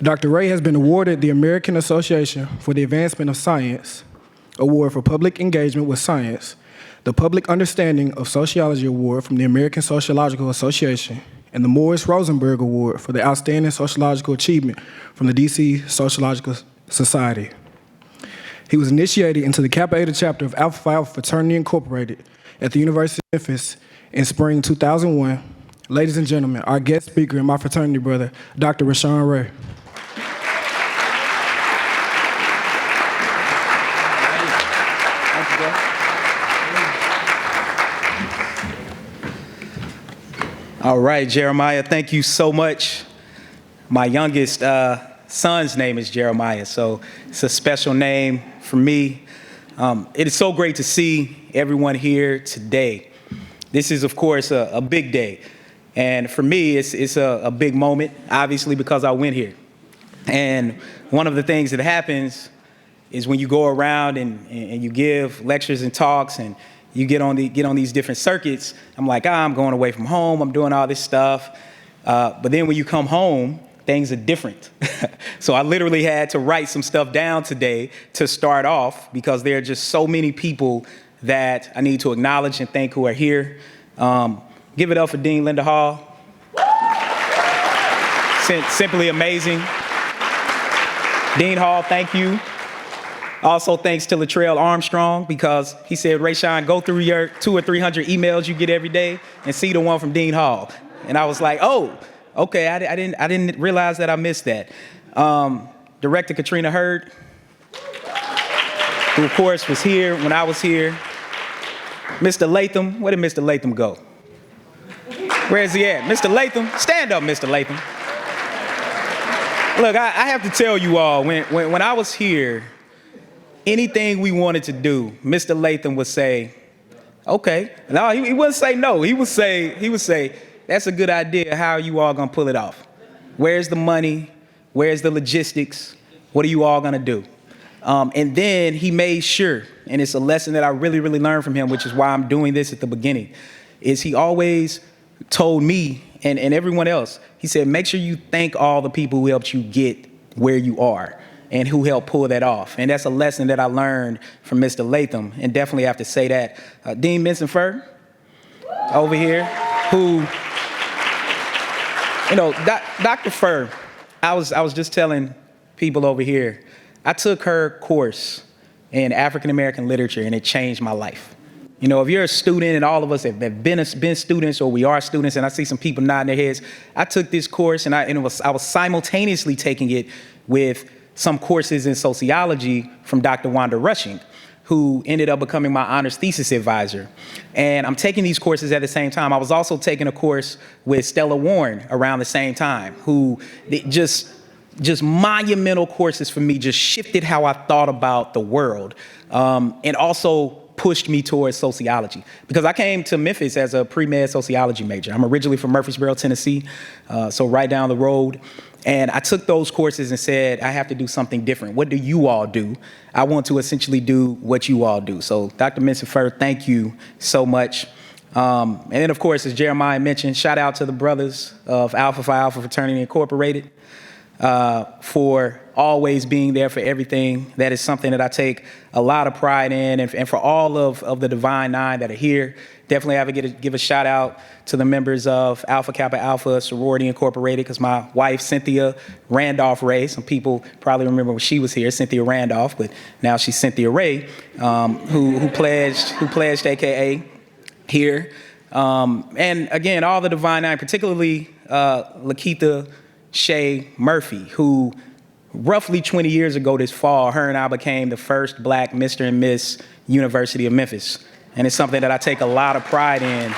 Dr. Ray has been awarded the American Association for the Advancement of Science Award for Public Engagement with Science, the Public Understanding of Sociology Award from the American Sociological Association, and the Morris Rosenberg Award for the Outstanding Sociological Achievement from the DC Sociological Society. He was initiated into the Kappa Eta chapter of Alpha Phi Alpha Fraternity Incorporated at the University of Memphis in spring 2001. Ladies and gentlemen, our guest speaker and my fraternity brother, Dr. Rashawn Ray. All right, Jeremiah, thank you so much. My youngest son's name is Jeremiah, so it's a special name for me. It is so great to see everyone here today. This is, of course, a big day. And for me, it's a big moment, obviously, because I went here. And one of the things that happens is when you go around and you give lectures and talks and you get on these different circuits, I'm like, I'm going away from home, I'm doing all this stuff. But then when you come home, things are different. So I literally had to write some stuff down today to start off because there are just so many people that I need to acknowledge and thank who are here. Give it up for Dean Linda Hall. Simply amazing. Dean Hall, thank you. Also, thanks to Latrell Armstrong, because he said, Rashawn, go through your 200 or 300 emails you get every day and see the one from Dean Hall. And I was like, oh, okay, I didn't realize that I missed that. Director Katrina Hurd, who of course was here when I was here. Mr. Latham, where did Mr. Latham go? Where's he at? Mr. Latham, stand up, Mr. Latham. Look, I have to tell you all, when I was here, anything we wanted to do, Mr. Latham would say, okay. No, he wouldn't say no. He would say, that's a good idea. How are you all gonna pull it off? Where's the money? Where's the logistics? What are you all gonna do? And then he made sure, and it's a lesson that I really, really learned from him, which is why I'm doing this at the beginning, is he always told me and everyone else, he said, make sure you thank all the people who helped you get where you are and who helped pull that off. And that's a lesson that I learned from Mr. Latham, and definitely have to say that. Dean Benson Fur, over here, who, you know, Dr. Fur, I was just telling people over here, I took her course in African-American literature and it changed my life. You know, if you're a student, and all of us have been students, or we are students, and I see some people nodding their heads, I took this course and I was simultaneously taking it with some courses in sociology from Dr. Wanda Rushing, who ended up becoming my honors thesis advisor. And I'm taking these courses at the same time. I was also taking a course with Stella Warren around the same time, who just monumental courses for me, just shifted how I thought about the world, and also pushed me towards sociology. Because I came to Memphis as a pre-med sociology major. I'm originally from Murfreesboro, Tennessee, so right down the road. And I took those courses and said, I have to do something different. What do you all do? I want to essentially do what you all do. So Dr. Benson Fur, thank you so much. And then, of course, as Jeremiah mentioned, shout out to the brothers of Alpha Phi Alpha Fraternity Incorporated for always being there for everything. That is something that I take a lot of pride in. And for all of the Divine Nine that are here, definitely have to give a shout out to the members of Alpha Kappa Alpha Sorority Incorporated, because my wife, Cynthia Randolph Ray, some people probably remember when she was here, Cynthia Randolph, but now she's Cynthia Ray, who pledged AKA here. And again, all the Divine Nine, particularly Lakeitha Shea Murphy, who roughly 20 years ago this fall, her and I became the first Black Mr. and Miss University of Memphis. And it's something that I take a lot of pride in,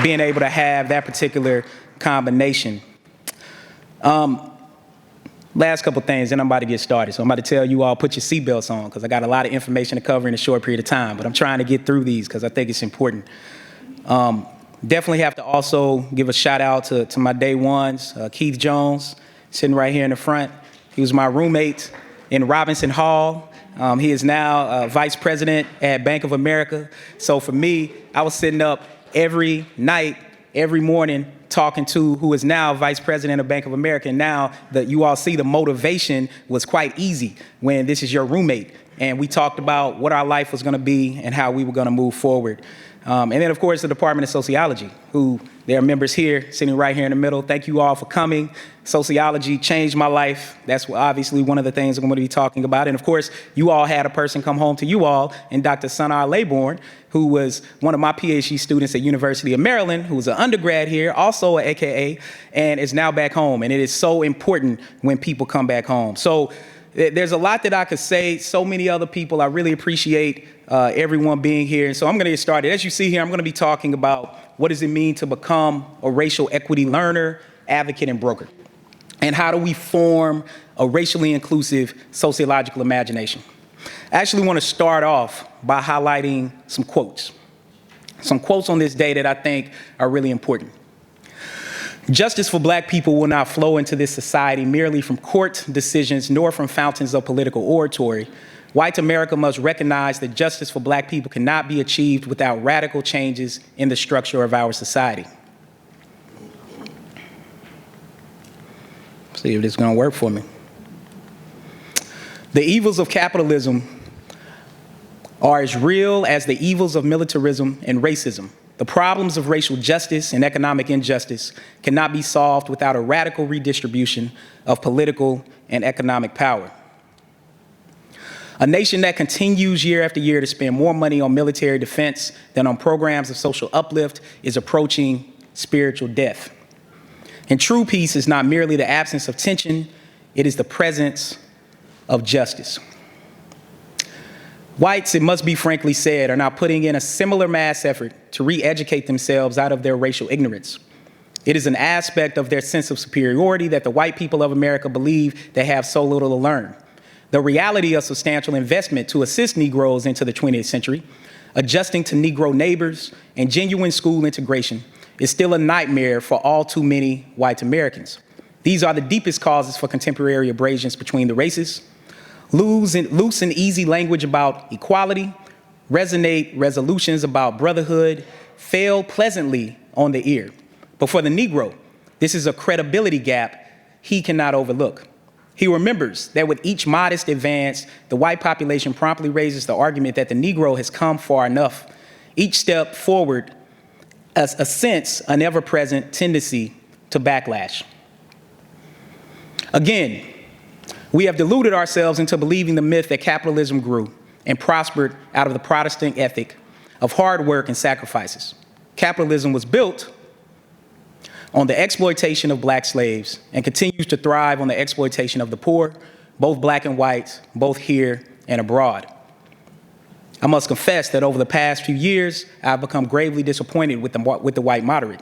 being able to have that particular combination. Last couple things, and I'm about to get started. So I'm about to tell you all, put your seatbelts on, because I got a lot of information to cover in a short period of time. But I'm trying to get through these because I think it's important. Definitely have to also give a shout out to my day ones, Keith Jones, sitting right here in the front. He was my roommate in Robinson Hall. He is now vice president at Bank of America. So for me, I was sitting up every night every morning talking to who is now Vice President of Bank of America. And now that you all see the motivation was quite easy when this is your roommate. And we talked about what our life was going to be and how we were going to move forward. And then, of course, the Department of Sociology, who there are members here, sitting right here in the middle. Thank you all for coming. Sociology changed my life. That's obviously one of the things I'm going to be talking about. And, of course, you all had a person come home to you all, and Dr. Sanar Laybourne, who was one of my PhD students at University of Maryland, who was an undergrad here, also an AKA, and is now back home. And it is so important when people come back home. So there's a lot that I could say. So many other people. I really appreciate everyone being here. And so I'm going to get started. As you see here, I'm going to be talking about what does it mean to become a racial equity learner, advocate, and broker. And how do we form a racially inclusive sociological imagination? I actually want to start off by highlighting some quotes. Some quotes on this day that I think are really important. Justice for Black people will not flow into this society merely from court decisions nor from fountains of political oratory. White America must recognize that justice for Black people cannot be achieved without radical changes in the structure of our society. See if this is going to work for me. The evils of capitalism are as real as the evils of militarism and racism. The problems of racial justice and economic injustice cannot be solved without a radical redistribution of political and economic power. A nation that continues year after year to spend more money on military defense than on programs of social uplift is approaching spiritual death. And true peace is not merely the absence of tension, it is the presence of justice. Whites, it must be frankly said, are now putting in a similar mass effort to re-educate themselves out of their racial ignorance. It is an aspect of their sense of superiority that the white people of America believe they have so little to learn. The reality of substantial investment to assist Negroes into the 20th century, adjusting to Negro neighbors, and genuine school integration is still a nightmare for all too many white Americans. These are the deepest causes for contemporary abrasions between the races. Loose and easy language about equality, resonate resolutions about brotherhood, fail pleasantly on the ear. But for the Negro, this is a credibility gap he cannot overlook. He remembers that with each modest advance, the white population promptly raises the argument that the Negro has come far enough. Each step forward, a sense, an ever-present tendency to backlash. Again, we have deluded ourselves into believing the myth that capitalism grew and prospered out of the Protestant ethic of hard work and sacrifices. Capitalism was built on the exploitation of Black slaves and continues to thrive on the exploitation of the poor, both Black and white, both here and abroad. I must confess that over the past few years, I've become gravely disappointed with the white moderate.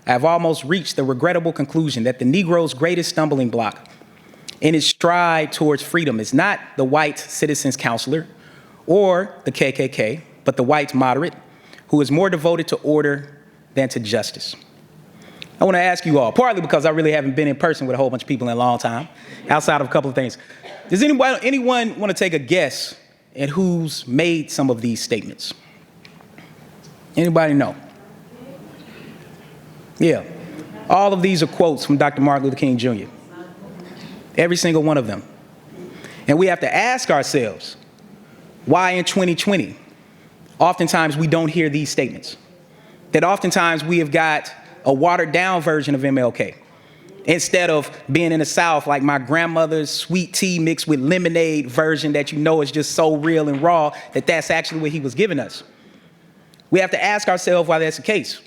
I've almost reached the regrettable conclusion that the Negro's greatest stumbling block in his stride towards freedom is not the white citizens counselor or the KKK, but the white moderate who is more devoted to order than to justice. I want to ask you all, partly because I really haven't been in person with a whole bunch of people in a long time, outside of a couple of things. Does anyone want to take a guess at who's made some of these statements? Anybody know? Yeah. All of these are quotes from Dr. Martin Luther King Jr. Every single one of them. And we have to ask ourselves, why in 2020, oftentimes we don't hear these statements? That oftentimes we have got a watered down version of MLK. Instead of being in the South, like my grandmother's sweet tea mixed with lemonade version that you know is just so real and raw that that's actually what he was giving us. We have to ask ourselves why that's the case.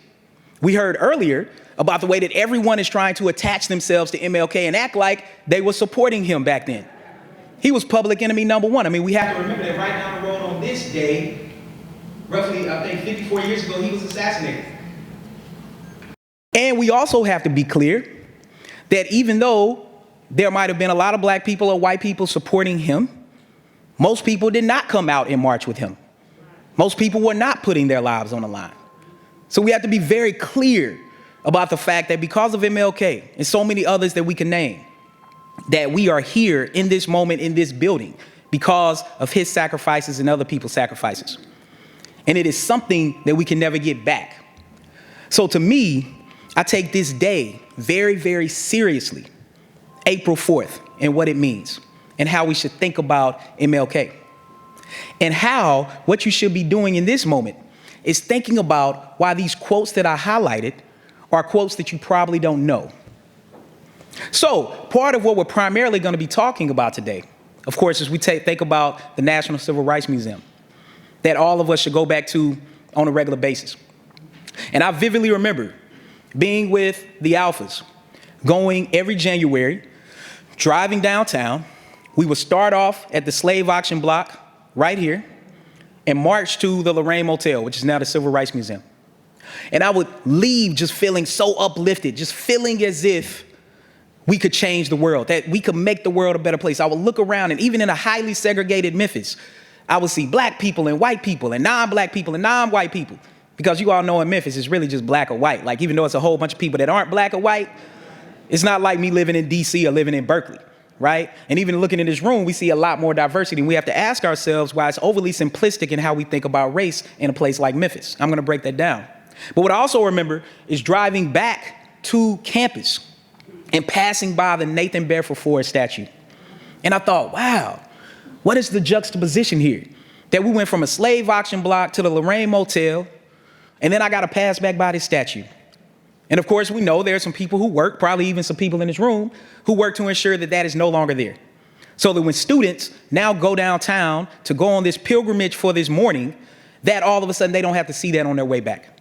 We heard earlier about the way that everyone is trying to attach themselves to MLK and act like they were supporting him back then. He was public enemy number one. I mean, we have to remember that right down the road on this day, roughly, I think 54 years ago, he was assassinated. And we also have to be clear that even though there might have been a lot of Black people or white people supporting him, most people did not come out and march with him. Most people were not putting their lives on the line. So we have to be very clear about the fact that because of MLK and so many others that we can name, that we are here in this moment in this building because of his sacrifices and other people's sacrifices. And it is something that we can never get back. So to me, I take this day very, very seriously, April 4th, and what it means, and how we should think about MLK. And how what you should be doing in this moment is thinking about why these quotes that I highlighted are quotes that you probably don't know. So part of what we're primarily going to be talking about today, of course, is we think about the National Civil Rights Museum that all of us should go back to on a regular basis. And I vividly remember being with the Alphas, going every January, driving downtown. We would start off at the slave auction block right here and march to the Lorraine Motel, which is now the Civil Rights Museum. And I would leave just feeling so uplifted, just feeling as if we could change the world, that we could make the world a better place. I would look around, and even in a highly segregated Memphis, I would see black people and white people and non-black people and non-white people. Because you all know in Memphis, it's really just black or white. Like, even though it's a whole bunch of people that aren't black or white, it's not like me living in DC or living in Berkeley, right? And even looking in this room, we see a lot more diversity. And we have to ask ourselves why it's overly simplistic in how we think about race in a place like Memphis. I'm gonna break that down. But what I also remember is driving back to campus and passing by the Nathan Bedford Forrest statue. And I thought, wow, what is the juxtaposition here? That we went from a slave auction block to the Lorraine Motel, and then I got to pass back by this statue. And of course, we know there are some people who work, probably even some people in this room, who work to ensure that that is no longer there. So that when students now go downtown to go on this pilgrimage for this morning, that all of a sudden they don't have to see that on their way back.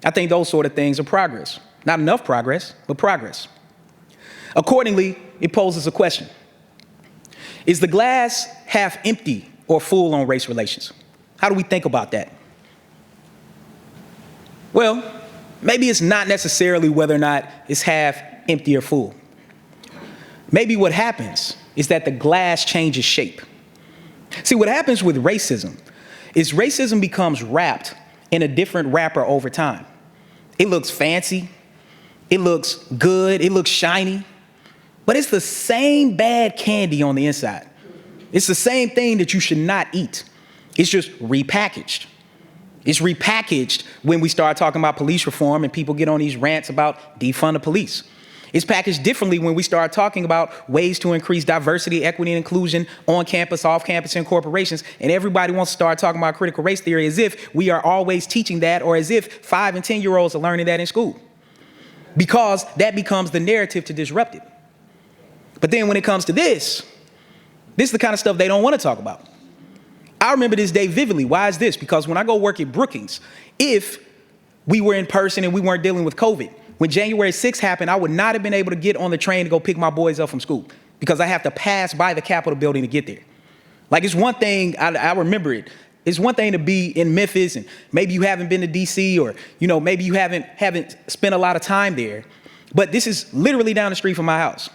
I think those sort of things are progress. Not enough progress, but progress. Accordingly, it poses a question. Is the glass half empty or full on race relations? How do we think about that? Well, maybe it's not necessarily whether or not it's half empty or full. Maybe what happens is that the glass changes shape. See, what happens with racism is racism becomes wrapped in a different wrapper over time. It looks fancy, it looks good, it looks shiny, but it's the same bad candy on the inside. It's the same thing that you should not eat. It's just repackaged. It's repackaged when we start talking about police reform and people get on these rants about defund the police. It's packaged differently when we start talking about ways to increase diversity, equity, and inclusion on campus, off campus, and corporations. And everybody wants to start talking about critical race theory as if we are always teaching that, or as if 5 and 10-year-olds are learning that in school. Because that becomes the narrative to disrupt it. But then when it comes to this is the kind of stuff they don't want to talk about. I remember this day vividly. Why is this? Because when I go work at Brookings, if we were in person and we weren't dealing with COVID, when January 6th happened, I would not have been able to get on the train to go pick my boys up from school because I have to pass by the Capitol building to get there. Like, it's one thing, I remember it. It's one thing to be in Memphis and maybe you haven't been to DC, or, you know, maybe you haven't spent a lot of time there. But this is literally down the street from my house.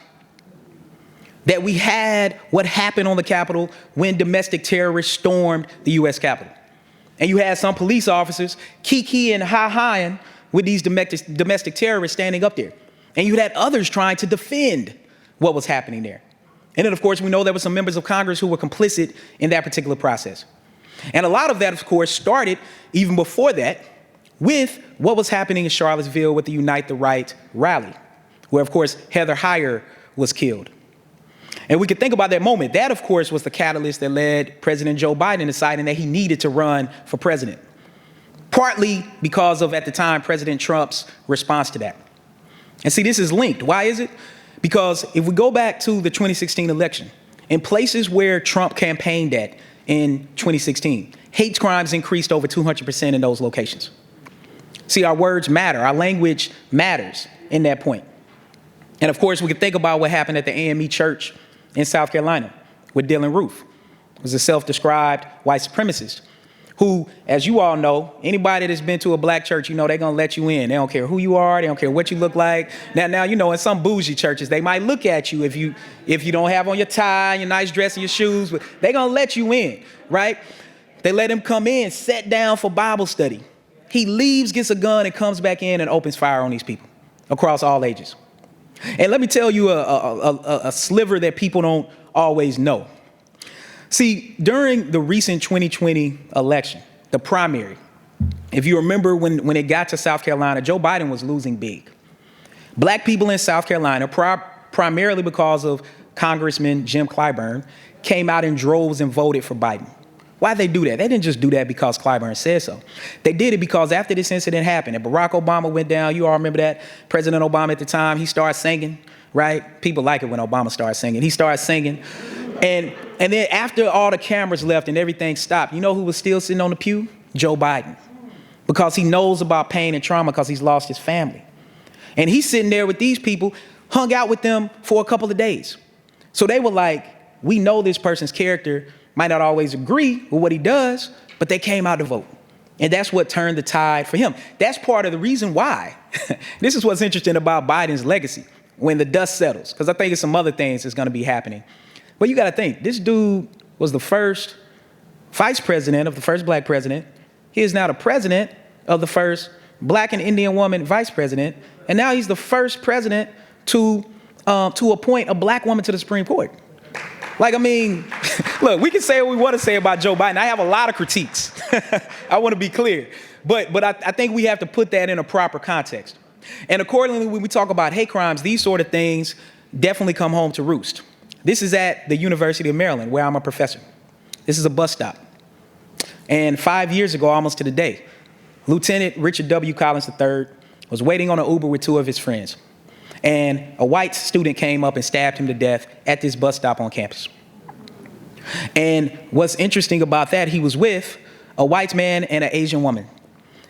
That we had what happened on the Capitol when domestic terrorists stormed the U.S. Capitol. And you had some police officers kiki and ha-haing with these domestic terrorists standing up there. And you had others trying to defend what was happening there. And then, of course, we know there were some members of Congress who were complicit in that particular process. And a lot of that, of course, started even before that with what was happening in Charlottesville with the Unite the Right rally, where, of course, Heather Heyer was killed. And we could think about that moment. That, of course, was the catalyst that led President Joe Biden deciding that he needed to run for president. Partly because of, at the time, President Trump's response to that. And see, this is linked. Why is it? Because if we go back to the 2016 election, in places where Trump campaigned at in 2016, hate crimes increased over 200% in those locations. See, our words matter. Our language matters in that point. And of course, we can think about what happened at the AME church in South Carolina with Dylan Roof. It was a self-described white supremacist who, as you all know, anybody that's been to a black church, you know, they're going to let you in. They don't care who you are. They don't care what you look like. Now, you know, in some bougie churches, they might look at you if you don't have on your tie, your nice dress, and your shoes, but they're going to let you in, right? They let him come in, sit down for Bible study. He leaves, gets a gun, and comes back in and opens fire on these people across all ages. And let me tell you a sliver that people don't always know. See, during the recent 2020 election, the primary, if you remember when it got to South Carolina, Joe Biden was losing big. Black people in South Carolina, primarily because of Congressman Jim Clyburn, came out in droves and voted for Biden. Why'd they do that? They didn't just do that because Clyburn said so. They did it because after this incident happened, and Barack Obama went down, you all remember that? President Obama at the time, he started singing, right? People like it when Obama starts singing. He started singing. And then after all the cameras left and everything stopped, you know who was still sitting on the pew? Joe Biden. Because he knows about pain and trauma because he's lost his family. And he's sitting there with these people, hung out with them for a couple of days. So they were like, we know this person's character might not always agree with what he does, but they came out to vote. And that's what turned the tide for him. That's part of the reason why. This is what's interesting about Biden's legacy when the dust settles, because I think it's some other things that's going to be happening. But you got to think, this dude was the first vice president of the first black president. He is now the president of the first black and Indian woman vice president. And now he's the first president to appoint a black woman to the Supreme Court. Like, I mean, look, we can say what we want to say about Joe Biden. I have a lot of critiques. I want to be clear. But I think we have to put that in a proper context. And accordingly, when we talk about hate crimes, these sort of things definitely come home to roost. This is at the University of Maryland, where I'm a professor. This is a bus stop. And 5 years ago, almost to the day, Lieutenant Richard W. Collins III was waiting on an Uber with two of his friends. And a white student came up and stabbed him to death at this bus stop on campus. And what's interesting about that, he was with a white man and an Asian woman.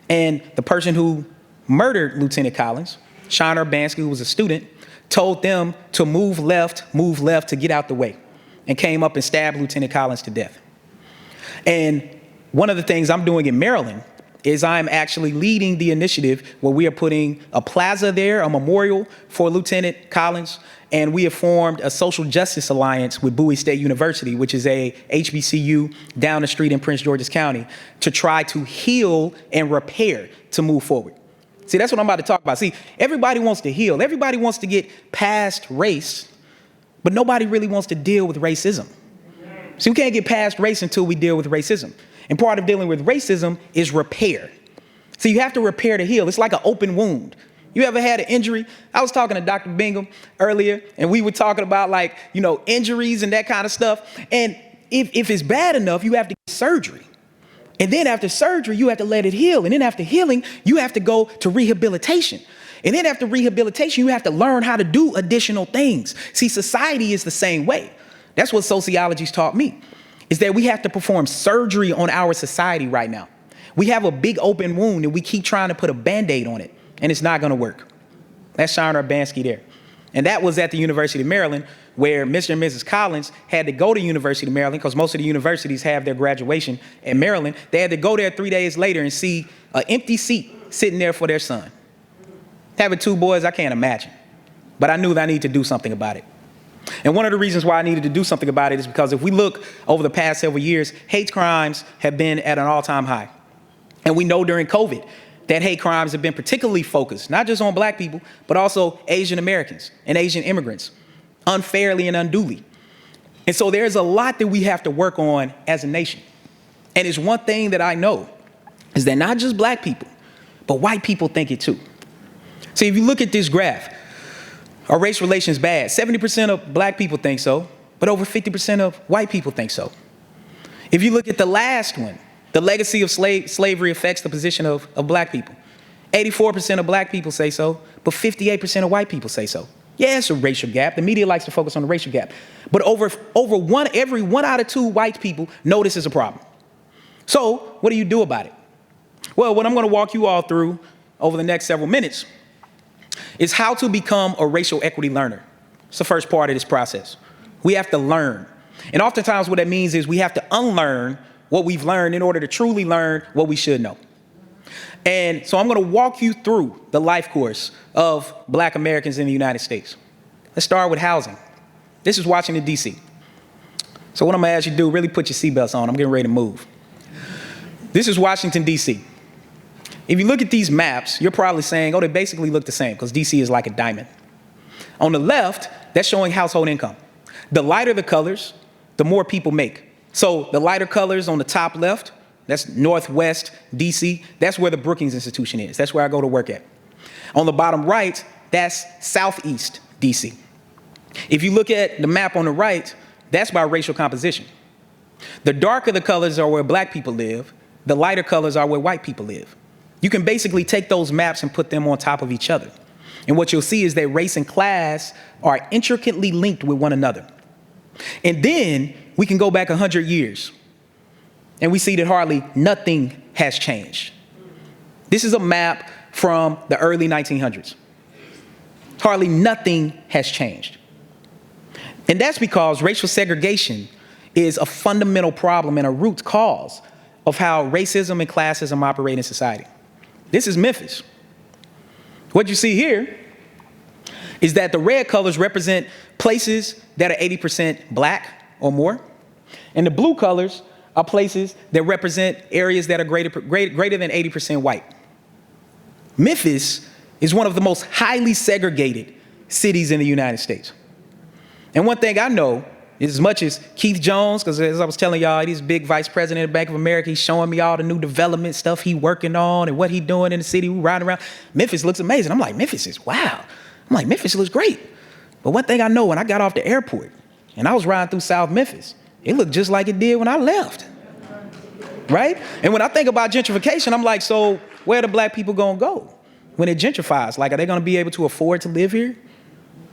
And the person who murdered Lieutenant Collins, Sean Urbanski, who was a student, told them to move left to get out the way, and came up and stabbed Lieutenant Collins to death. And one of the things I'm doing in Maryland is I'm actually leading the initiative where we are putting a plaza there, a memorial for Lieutenant Collins, and we have formed a social justice alliance with Bowie State University, which is a HBCU down the street in Prince George's County, to try to heal and repair to move forward. See, that's what I'm about to talk about. See, everybody wants to heal. Everybody wants to get past race, but nobody really wants to deal with racism. See, we can't get past race until we deal with racism. And part of dealing with racism is repair. So you have to repair to heal. It's like an open wound. You ever had an injury? I was talking to Dr. Bingham earlier, and we were talking about injuries and that kind of stuff. And if it's bad enough, you have to get surgery. And then after surgery, you have to let it heal. And then after healing, you have to go to rehabilitation. And then after rehabilitation, you have to learn how to do additional things. See, society is the same way. That's what sociology's taught me, is that we have to perform surgery on our society right now. We have a big open wound and we keep trying to put a Band-Aid on it, and it's not gonna work. That's Sean Urbanski there. And that was at the University of Maryland, where Mr. and Mrs. Collins had to go to University of Maryland, because most of the universities have their graduation in Maryland. They had to go there 3 days later and see an empty seat sitting there for their son. Having two boys, I can't imagine. But I knew that I needed to do something about it. And one of the reasons why I needed to do something about it is because if we look over the past several years, hate crimes have been at an all-time high. And we know during COVID that hate crimes have been particularly focused, not just on black people, but also Asian Americans and Asian immigrants, unfairly and unduly. And so there's a lot that we have to work on as a nation. And it's one thing that I know is that not just black people, but white people think it too. See, if you look at this graph, are race relations bad? 70% of black people think so, but over 50% of white people think so. If you look at the last one, the legacy of slavery affects the position of black people. 84% of black people say so, but 58% of white people say so. Yeah, it's a racial gap. The media likes to focus on the racial gap. But every one out of two white people know this is a problem. So what do you do about it? Well, what I'm going to walk you all through over the next several minutes is how to become a racial equity learner. It's the first part of this process. We have to learn. And oftentimes what that means is we have to unlearn what we've learned in order to truly learn what we should know. And so I'm going to walk you through the life course of black Americans in the United States. Let's start with housing. This is Washington, D.C. So what I'm going to ask you to do, really put your seatbelts on. I'm getting ready to move. This is Washington, D.C. If you look at these maps, you're probably saying, oh, they basically look the same because D.C. is like a diamond. On the left, that's showing household income. The lighter the colors, the more people make. So the lighter colors on the top left, that's Northwest D.C. That's where the Brookings Institution is. That's where I go to work at. On the bottom right, that's Southeast DC. If you look at the map on the right, that's by racial composition. The darker the colors are where black people live, the lighter colors are where white people live. You can basically take those maps and put them on top of each other. And what you'll see is that race and class are intricately linked with one another. And then we can go back 100 years and we see that hardly nothing has changed. This is a map from the early 1900s. Hardly nothing has changed. And that's because racial segregation is a fundamental problem and a root cause of how racism and classism operate in society. This is Memphis. What you see here is that the red colors represent places that are 80% black or more, and the blue colors are places that represent areas that are greater than 80% white. Memphis is one of the most highly segregated cities in the United States. And one thing I know is, as much as Keith Jones, because as I was telling y'all, he's big vice president of Bank of America, he's showing me all the new development stuff he working on and what he doing in the city, we riding around. Memphis looks amazing. I'm like, Memphis is wow. I'm like, Memphis looks great. But one thing I know, when I got off the airport and I was riding through South Memphis, it looked just like it did when I left, right? And when I think about gentrification, I'm like, so where are the black people gonna go when it gentrifies? Like, are they gonna be able to afford to live here?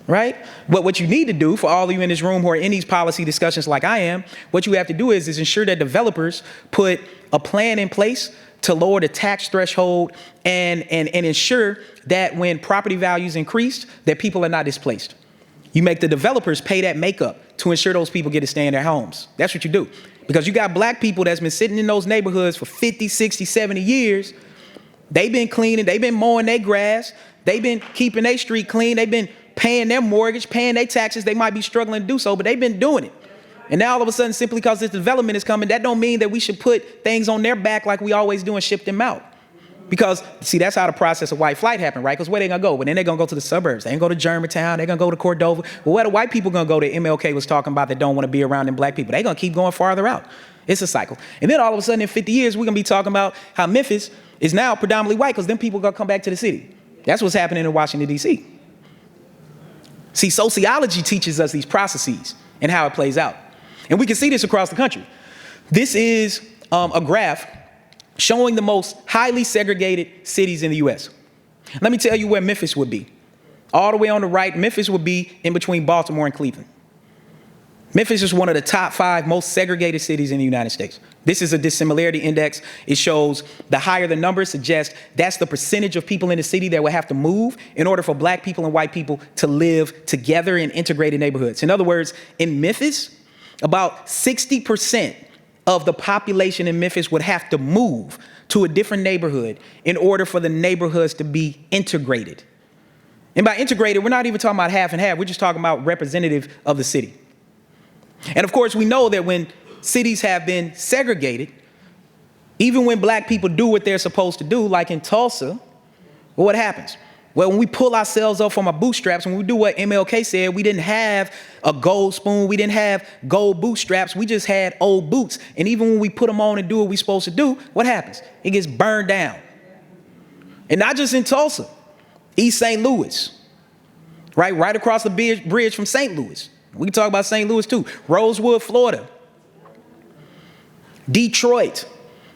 Right? But what you need to do, for all of you in this room who are in these policy discussions like I am, what you have to do is ensure that developers put a plan in place to lower the tax threshold and ensure that when property values increase, that people are not displaced. You make the developers pay that makeup to ensure those people get to stay in their homes. That's what you do. Because you got black people that's been sitting in those neighborhoods for 50, 60, 70 years. They've been cleaning, they've been mowing their grass, they've been keeping their street clean, they've been paying their mortgage, paying their taxes. They might be struggling to do so, but they've been doing it. And now all of a sudden, simply because this development is coming, that don't mean that we should put things on their back like we always do and ship them out. Because, see, that's how the process of white flight happened, right? Because where they gonna go? Well, then they're gonna go to the suburbs. They ain't go to Germantown. They're gonna go to Cordova. Well, where the white people gonna go that MLK was talking about that don't want to be around them black people? They gonna keep going farther out. It's a cycle. And then all of a sudden in 50 years, we're gonna be talking about how Memphis is now predominantly white because then people gonna come back to the city. That's what's happening in Washington, D.C. See, sociology teaches us these processes and how it plays out. And we can see this across the country. This is a graph showing the most highly segregated cities in the U.S. Let me tell you where Memphis would be. All the way on the right, Memphis would be in between Baltimore and Cleveland. Memphis is one of the top 5 most segregated cities in the United States. This is a dissimilarity index. It shows the higher the number suggests that's the percentage of people in the city that would have to move in order for black people and white people to live together in integrated neighborhoods. In other words, in Memphis, about 60% of the population in Memphis would have to move to a different neighborhood in order for the neighborhoods to be integrated. And by integrated, we're not even talking about half and half. We're just talking about representative of the city. And of course, we know that when cities have been segregated, even when black people do what they're supposed to do, like in Tulsa, well, what happens? Well, when we pull ourselves up from our bootstraps, when we do what MLK said, we didn't have a gold spoon, we didn't have gold bootstraps, we just had old boots. And even when we put them on and do what we're supposed to do, what happens? It gets burned down. And not just in Tulsa, East St. Louis, right across the bridge from St. Louis. We can talk about St. Louis too. Rosewood, Florida. Detroit.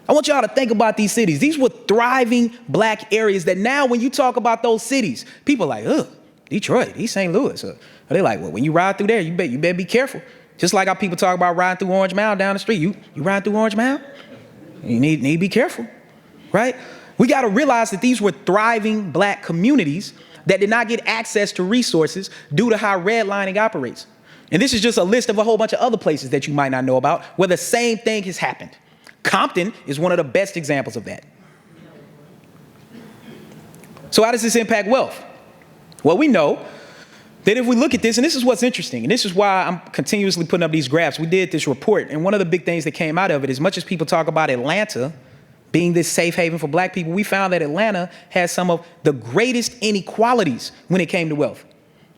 I want y'all to think about these cities. These were thriving black areas that now when you talk about those cities, people are like, ugh, Detroit, East St. Louis. They're like, well, when you ride through there, you better be careful. Just like how people talk about riding through Orange Mound down the street. You ride through Orange Mound? You need to be careful, right? We got to realize that these were thriving black communities that did not get access to resources due to how redlining operates. And this is just a list of a whole bunch of other places that you might not know about where the same thing has happened. Compton is one of the best examples of that. So how does this impact wealth? Well, we know that if we look at this, and this is what's interesting, and this is why I'm continuously putting up these graphs. We did this report, and one of the big things that came out of it, as much as people talk about Atlanta being this safe haven for black people, we found that Atlanta has some of the greatest inequalities when it came to wealth.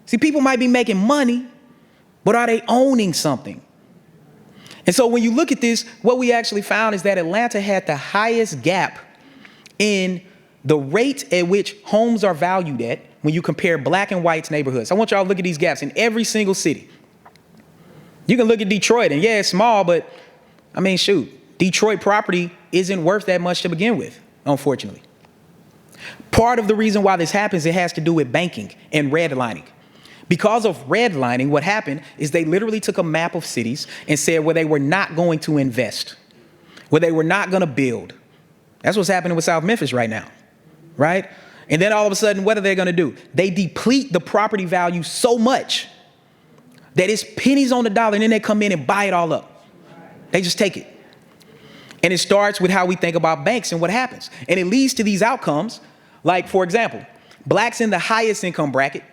See, people might be making money, but are they owning something? And so when you look at this, what we actually found is that Atlanta had the highest gap in the rate at which homes are valued at when you compare black and white neighborhoods. I want y'all to look at these gaps in every single city. You can look at Detroit, and yeah, it's small, but I mean, shoot, Detroit property isn't worth that much to begin with, unfortunately. Part of the reason why this happens, it has to do with banking and redlining. Because of redlining, what happened is they literally took a map of cities and said where they were not going to invest, where they were not going to build. That's what's happening with South Memphis right now, right? And then all of a sudden, what are they going to do? They deplete the property value so much that it's pennies on the dollar, and then they come in and buy it all up. They just take it. And it starts with how we think about banks and what happens. And it leads to these outcomes, like, for example, blacks in the highest income bracket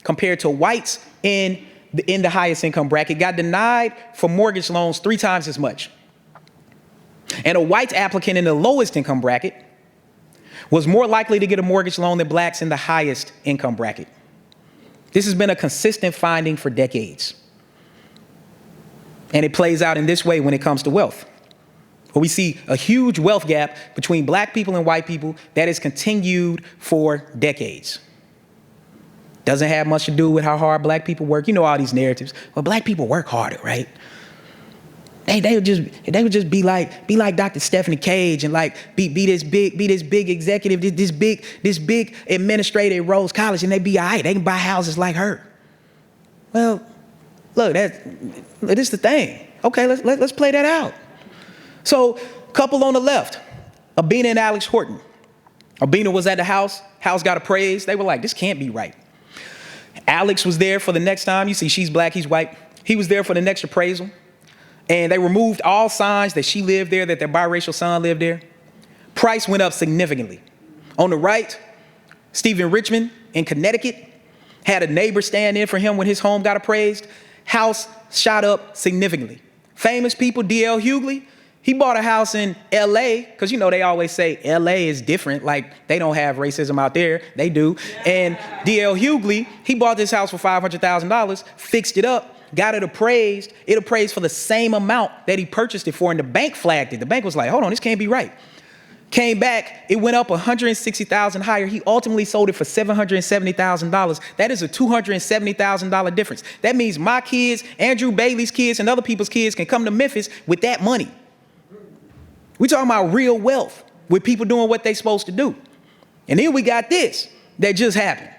compared to whites in the highest income bracket got denied for mortgage loans 3 times as much. And a white applicant in the lowest income bracket was more likely to get a mortgage loan than blacks in the highest income bracket. This has been a consistent finding for decades. And it plays out in this way when it comes to wealth, where we see a huge wealth gap between black people and white people that has continued for decades. Doesn't have much to do with how hard black people work. You know all these narratives. Well, black people work harder, right? They would just be like Dr. Stephanie Cage and like be this big executive, this big administrator at Rose College, and they be all right. They can buy houses like her. Well, look, this is the thing. Okay, let's play that out. So, couple on the left, Abina and Alex Horton. Abina was at the house got appraised. They were like, this can't be right. Alex was there for the next time. You see, she's black, he's white. He was there for the next appraisal. And they removed all signs that she lived there, that their biracial son lived there. Price went up significantly. On the right, Stephen Richmond in Connecticut had a neighbor stand in for him when his home got appraised. House shot up significantly. Famous people, D.L. Hughley, he bought a house in L.A., because you know they always say L.A. is different, like they don't have racism out there, they do. And D.L. Hughley, he bought this house for $500,000, fixed it up, got it appraised for the same amount that he purchased it for, and the bank flagged it. The bank was like, hold on, this can't be right. Came back, it went up $160,000 higher. He ultimately sold it for $770,000. That is a $270,000 difference. That means my kids, Andrew Bailey's kids, and other people's kids can come to Memphis with that money. We're talking about real wealth with people doing what they're supposed to do. And then we got this that just happened.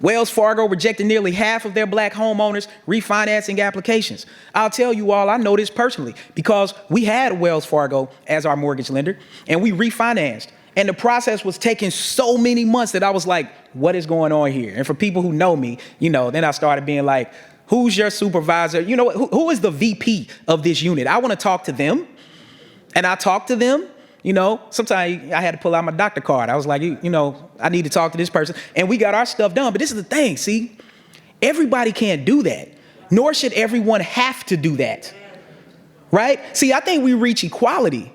Wells Fargo rejected nearly half of their black homeowners' refinancing applications. I'll tell you all, I know this personally because we had Wells Fargo as our mortgage lender and we refinanced. And the process was taking so many months that I was like, what is going on here? And for people who know me, you know, then I started being like, who's your supervisor? You know, who is the VP of this unit? I want to talk to them. And I talked to them. You know, sometimes I had to pull out my doctor card. I was like, you know, I need to talk to this person. And we got our stuff done. But this is the thing, see, everybody can't do that, nor should everyone have to do that, right? See, I think we reach equality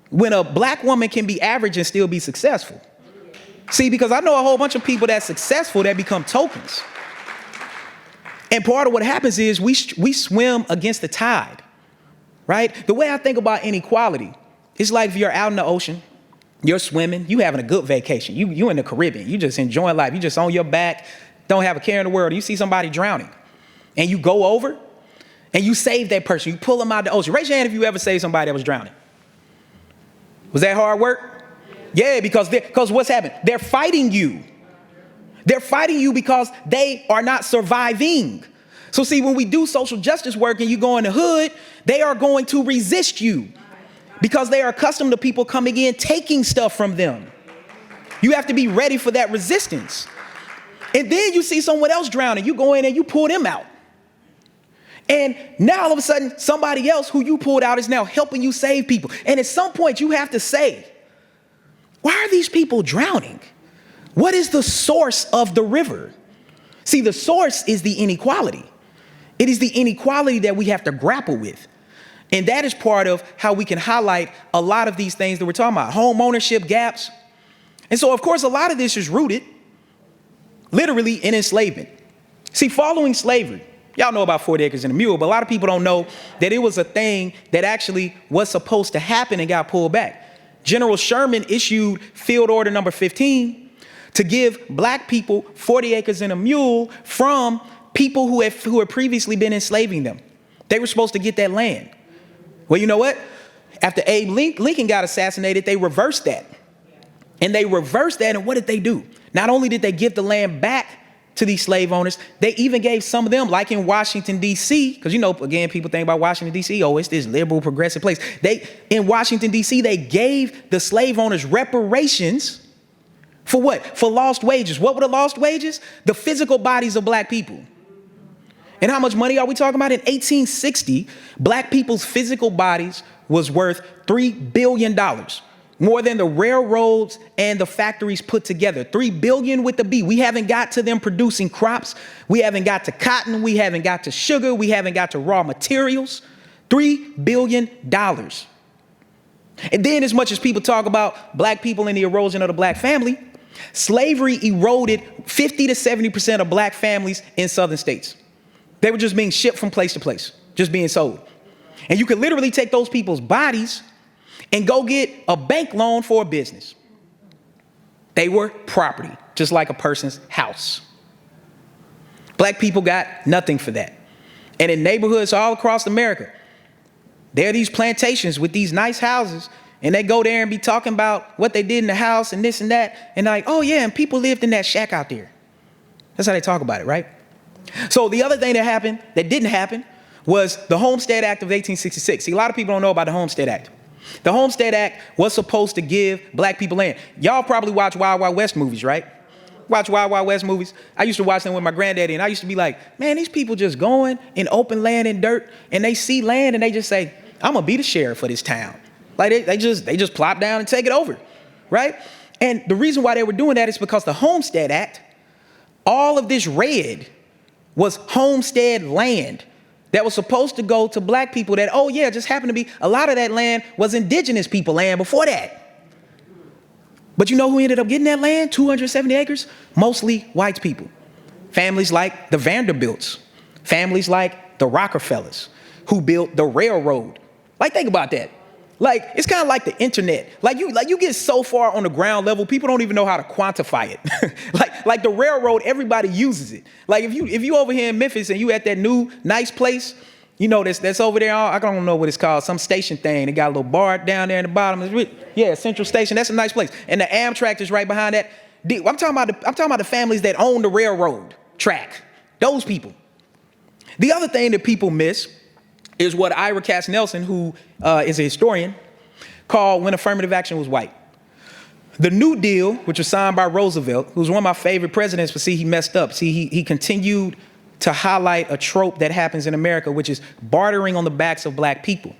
when a black woman can be average and still be successful. See, because I know a whole bunch of people that's successful that become tokens. And part of what happens is we swim against the tide, right? The way I think about inequality, it's like if you're out in the ocean, you're swimming, you having a good vacation. You in the Caribbean, you just enjoying life. You just on your back, don't have a care in the world. You see somebody drowning and you go over and you save that person. You pull them out of the ocean. Raise your hand if you ever saved somebody that was drowning. Was that hard work? Yeah, because what's happened? They're fighting you. They're fighting you because they are not surviving. So see, when we do social justice work and you go in the hood, they are going to resist you. Because they are accustomed to people coming in, taking stuff from them. You have to be ready for that resistance. And then you see someone else drowning. You go in and you pull them out. And now all of a sudden, somebody else who you pulled out is now helping you save people. And at some point you have to say, why are these people drowning? What is the source of the river? See, the source is the inequality. It is the inequality that we have to grapple with. And that is part of how we can highlight a lot of these things that we're talking about, home ownership gaps. And so, of course, a lot of this is rooted literally in enslavement. See, following slavery, y'all know about 40 acres and a mule, but a lot of people don't know that it was a thing that actually was supposed to happen and got pulled back. General Sherman issued Field Order number 15 to give black people 40 acres and a mule from people who had previously been enslaving them. They were supposed to get that land. Well, you know what? After Abe Lincoln got assassinated, they reversed that. And they reversed that, and what did they do? Not only did they give the land back to these slave owners, they even gave some of them, like in Washington, D.C., because, you know, again, people think about Washington, D.C., oh, it's this liberal, progressive place. In Washington, D.C., they gave the slave owners reparations for what? For lost wages. What were the lost wages? The physical bodies of black people. And how much money are we talking about? In 1860, black people's physical bodies was worth $3 billion. More than the railroads and the factories put together. 3 billion with the B. We haven't got to them producing crops. We haven't got to cotton. We haven't got to sugar. We haven't got to raw materials. $3 billion. And then, as much as people talk about black people and the erosion of the black family, slavery eroded 50 to 70% of black families in southern states. They were just being shipped from place to place, just being sold. And you could literally take those people's bodies and go get a bank loan for a business. They were property, just like a person's house. Black people got nothing for that. And in neighborhoods all across America, there are these plantations with these nice houses, and they go there and be talking about what they did in the house and this and that, and like, oh yeah, and people lived in that shack out there. That's how they talk about it, right? So the other thing that didn't happen, was the Homestead Act of 1866. See, a lot of people don't know about the Homestead Act. The Homestead Act was supposed to give black people land. Y'all probably watch Wild Wild West movies, right? Watch Wild Wild West movies. I used to watch them with my granddaddy, and I used to be like, man, these people just going in open land and dirt, and they see land, and they just say, I'm gonna be the sheriff of this town. Like they just plop down and take it over, right? And the reason why they were doing that is because the Homestead Act, all of this red was homestead land that was supposed to go to black people that, oh yeah, just happened to be, a lot of that land was indigenous people land before that. But you know who ended up getting that land? 270 acres? Mostly white people. Families like the Vanderbilts, families like the Rockefellers, who built the railroad. Like, think about that. Like, it's kind of like the internet. Like you get so far on the ground level, people don't even know how to quantify it. like the railroad, everybody uses it. Like if you over here in Memphis and you at that new nice place, you know, that's over there. I don't know what it's called, some station thing. They got a little bar down there in the bottom. Yeah, Central Station. That's a nice place. And the Amtrak is right behind that. I'm talking about the families that own the railroad track. Those people. The other thing that people miss is what Ira Katz Nelson, who is a historian, called when affirmative action was white. The New Deal, which was signed by Roosevelt, who was one of my favorite presidents, but see, he messed up. See, he continued to highlight a trope that happens in America, which is bartering on the backs of black people.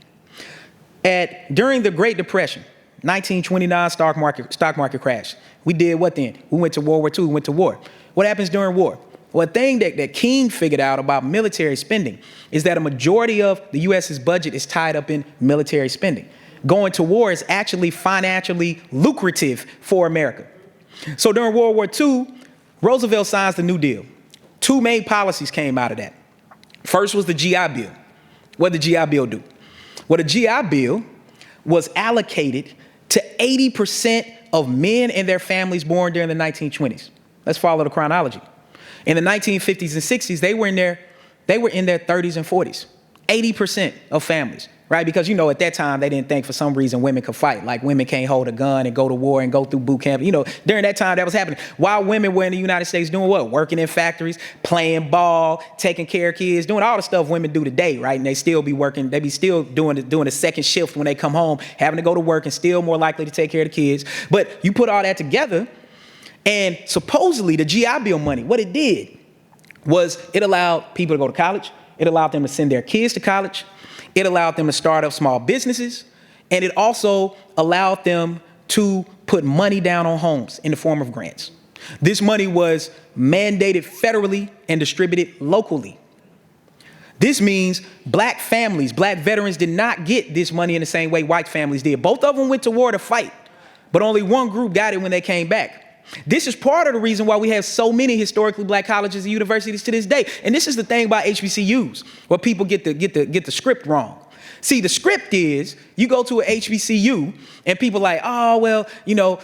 During the Great Depression, 1929 stock market crash, we did what then? We went to World War II, we went to war. What happens during war? Well, a thing that King figured out about military spending is that a majority of the U.S.'s budget is tied up in military spending. Going to war is actually financially lucrative for America. So during World War II, Roosevelt signs the New Deal. Two main policies came out of that. First was the GI Bill. What did the GI Bill do? Well, the GI Bill was allocated to 80% of men and their families born during the 1920s. Let's follow the chronology. In the 1950s and 60s, they were in their 30s and 40s, 80% of families, right? Because, you know, at that time, they didn't think for some reason women could fight. Like, women can't hold a gun and go to war and go through boot camp. You know, during that time, that was happening. While women were in the United States doing what? Working in factories, playing ball, taking care of kids, doing all the stuff women do today, right? And they still be working. They be still doing a second shift when they come home, having to go to work and still more likely to take care of the kids. But you put all that together, and supposedly the GI Bill money, what it did was it allowed people to go to college. It allowed them to send their kids to college. It allowed them to start up small businesses. And it also allowed them to put money down on homes in the form of grants. This money was mandated federally and distributed locally. This means black families, black veterans did not get this money in the same way white families did. Both of them went to war to fight, but only one group got it when they came back. This is part of the reason why we have so many historically black colleges and universities to this day. And this is the thing about HBCUs, where people get the script wrong. See, the script is you go to a HBCU and people like, oh, well,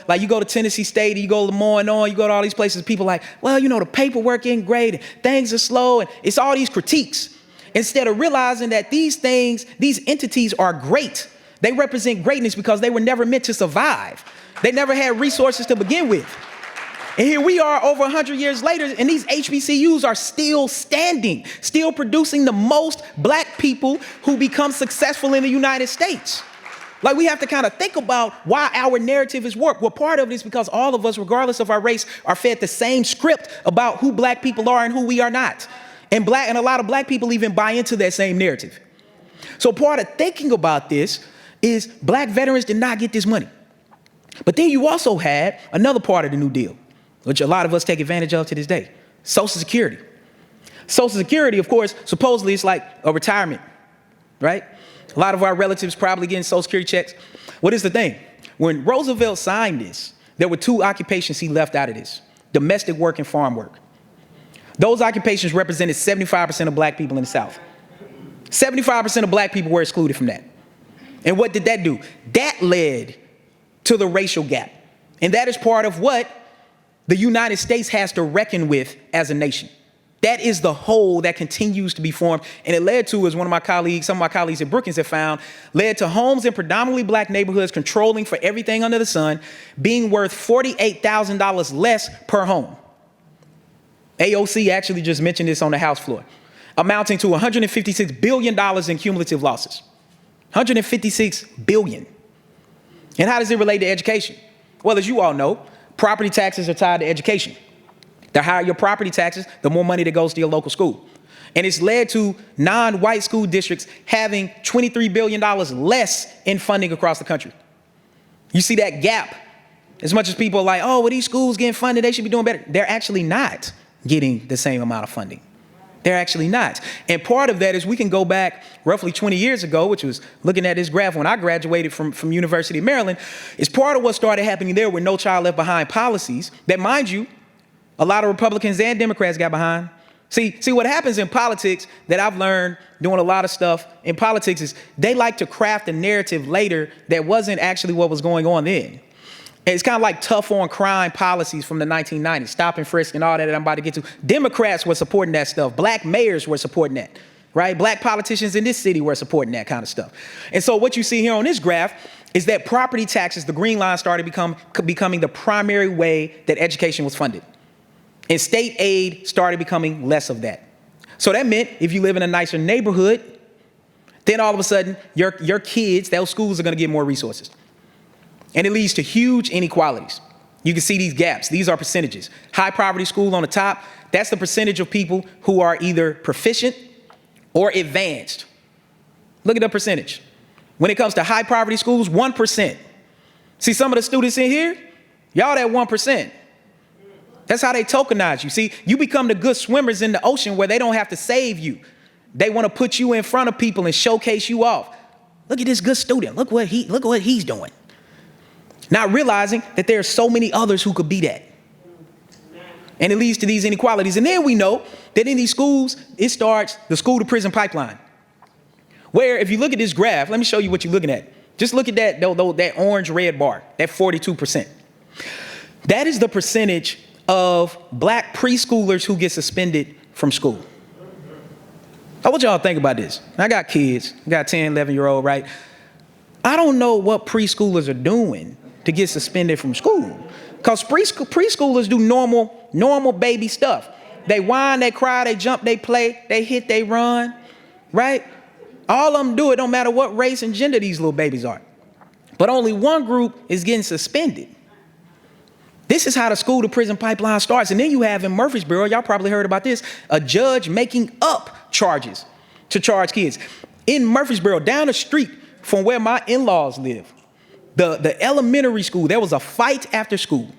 like you go to Tennessee State, you go to Lemoyne, you go to all these places, people like, well, the paperwork ain't great, and things are slow, and it's all these critiques. Instead of realizing that these entities are great. They represent greatness because they were never meant to survive. They never had resources to begin with. And here we are over 100 years later, and these HBCUs are still standing, still producing the most black people who become successful in the United States. Like, we have to kind of think about why our narrative is warped. Well, part of it is because all of us, regardless of our race, are fed the same script about who black people are and who we are not. And a lot of black people even buy into that same narrative. So part of thinking about this is black veterans did not get this money. But then you also had another part of the New Deal, which a lot of us take advantage of to this day: Social Security. Social Security, of course, supposedly it's like a retirement, right? A lot of our relatives probably getting Social Security checks. What is the thing? When Roosevelt signed this, there were two occupations he left out of this: domestic work and farm work. Those occupations represented 75% of black people in the South. 75% of black people were excluded from that. And what did that do? That led to the racial gap. And that is part of what the United States has to reckon with as a nation. That is the whole that continues to be formed. And it led to, as some of my colleagues at Brookings have found, led to homes in predominantly black neighborhoods controlling for everything under the sun, being worth $48,000 less per home. AOC actually just mentioned this on the House floor, amounting to $156 billion in cumulative losses. $156 billion. And how does it relate to education? Well, as you all know, property taxes are tied to education. The higher your property taxes, the more money that goes to your local school. And it's led to non-white school districts having $23 billion less in funding across the country. You see that gap. As much as people are like, oh, well, these schools getting funded, they should be doing better. They're actually not getting the same amount of funding. They're actually not. And part of that is we can go back roughly 20 years ago, which was looking at this graph when I graduated from University of Maryland, is part of what started happening there with No Child Left Behind policies that, mind you, a lot of Republicans and Democrats got behind. See what happens in politics that I've learned doing a lot of stuff in politics is they like to craft a narrative later that wasn't actually what was going on then. And it's kind of like tough on crime policies from the 1990s, stop and frisk and all that I'm about to get to. Democrats were supporting that stuff. Black mayors were supporting that, right? Black politicians in this city were supporting that kind of stuff. And so what you see here on this graph is that property taxes, the green line, started becoming the primary way that education was funded. And state aid started becoming less of that. So that meant if you live in a nicer neighborhood, then all of a sudden your kids, those schools are going to get more resources. And it leads to huge inequalities. You can see these gaps. These are percentages. High poverty school on the top, that's the percentage of people who are either proficient or advanced. Look at the percentage. When it comes to high poverty schools, 1%. See some of the students in here? Y'all that 1%. That's how they tokenize you. See, you become the good swimmers in the ocean where they don't have to save you. They want to put you in front of people and showcase you off. Look at this good student. Look what he's doing. Not realizing that there are so many others who could be that. And it leads to these inequalities. And then we know that in these schools, it starts the school to prison pipeline. Where if you look at this graph, let me show you what you're looking at. Just look at that orange red bar, that 42%. That is the percentage of black preschoolers who get suspended from school. I want y'all to think about this. I got kids, I got 10, 11-year-old, right? I don't know what preschoolers are doing to get suspended from school. Because preschoolers do normal baby stuff. They whine, they cry, they jump, they play, they hit, they run, right? All of them do it, no matter what race and gender these little babies are. But only one group is getting suspended. This is how the school to prison pipeline starts. And then you have in Murfreesboro, y'all probably heard about this, a judge making up charges to charge kids. In Murfreesboro, down the street from where my in-laws live, the elementary school, there was a fight after school.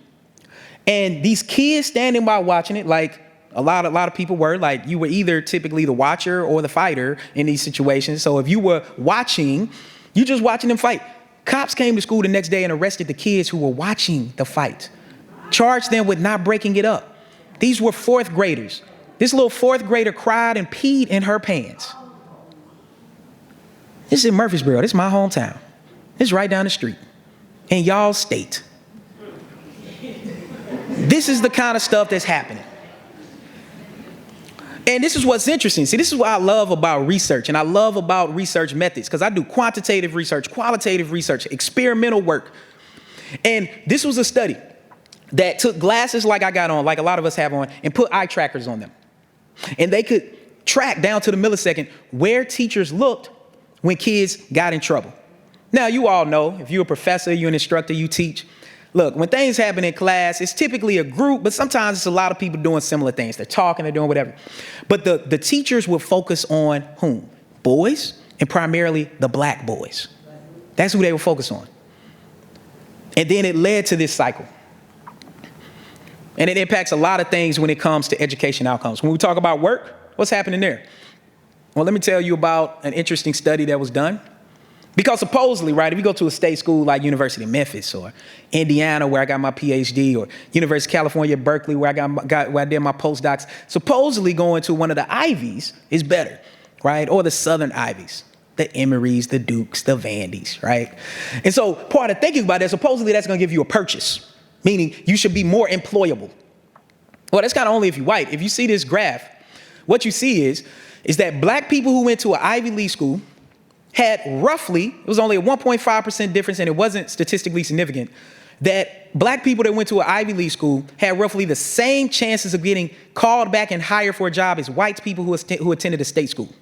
And these kids standing by watching it, like a lot of people were, like you were either typically the watcher or the fighter in these situations. So if you were watching, you just watching them fight. Cops came to school the next day and arrested the kids who were watching the fight, charged them with not breaking it up. These were fourth graders. This little fourth grader cried and peed in her pants. This is in Murfreesboro. This is my hometown. This is right down the street in y'all state. This is the kind of stuff that's happening. And this is what's interesting. See, this is what I love about research, and I love about research methods, because I do quantitative research, qualitative research, experimental work. And this was a study that took glasses like I got on, like a lot of us have on, and put eye trackers on them. And they could track down to the millisecond where teachers looked when kids got in trouble. Now, you all know, if you're a professor, you're an instructor, you teach. Look, when things happen in class, it's typically a group, but sometimes it's a lot of people doing similar things. They're talking, they're doing whatever. But the teachers would focus on whom? Boys, and primarily the black boys. That's who they would focus on. And then it led to this cycle. And it impacts a lot of things when it comes to education outcomes. When we talk about work, what's happening there? Well, let me tell you about an interesting study that was done. Because supposedly, right, if you go to a state school like University of Memphis or Indiana, where I got my PhD, or University of California, Berkeley, where I did my postdocs, supposedly going to one of the Ivies is better, right? Or the Southern Ivies, the Emorys, the Dukes, the Vandys, right? And so part of thinking about that, supposedly that's going to give you a purchase, meaning you should be more employable. Well, that's kind of only if you're white. If you see this graph, what you see is that black people who went to an Ivy League school had roughly, it was only a 1.5% difference, and it wasn't statistically significant, that black people that went to an Ivy League school had roughly the same chances of getting called back and hired for a job as white people who attended a state school.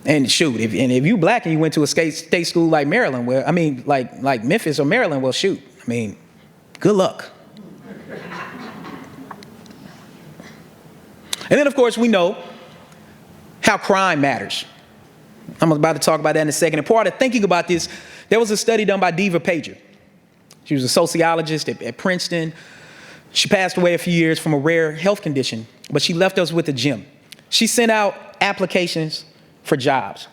And shoot, if you black and you went to a state school like Maryland, well, I mean, like Memphis or Maryland, well, shoot, I mean, good luck. And then, of course, we know how crime matters. I'm about to talk about that in a second. And part of thinking about this, there was a study done by Diva Pager. She was a sociologist at Preston. She passed away a few years from a rare health condition, but she left us with a gem. She sent out applications for jobs.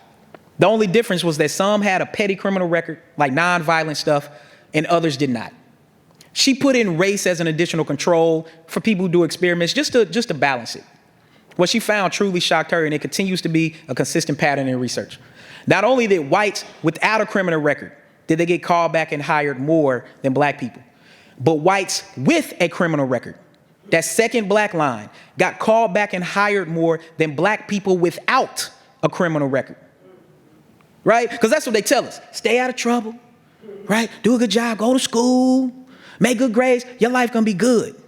The only difference was that some had a petty criminal record, like nonviolent stuff, and others did not. She put in race as an additional control for people who do experiments, just to balance it. What she found truly shocked her, and it continues to be a consistent pattern in research. Not only did whites without a criminal record, did they get called back and hired more than black people, but whites with a criminal record, that second black line, got called back and hired more than black people without a criminal record, right? Because that's what they tell us. Stay out of trouble, right? Do a good job, go to school, make good grades, your life gonna be good.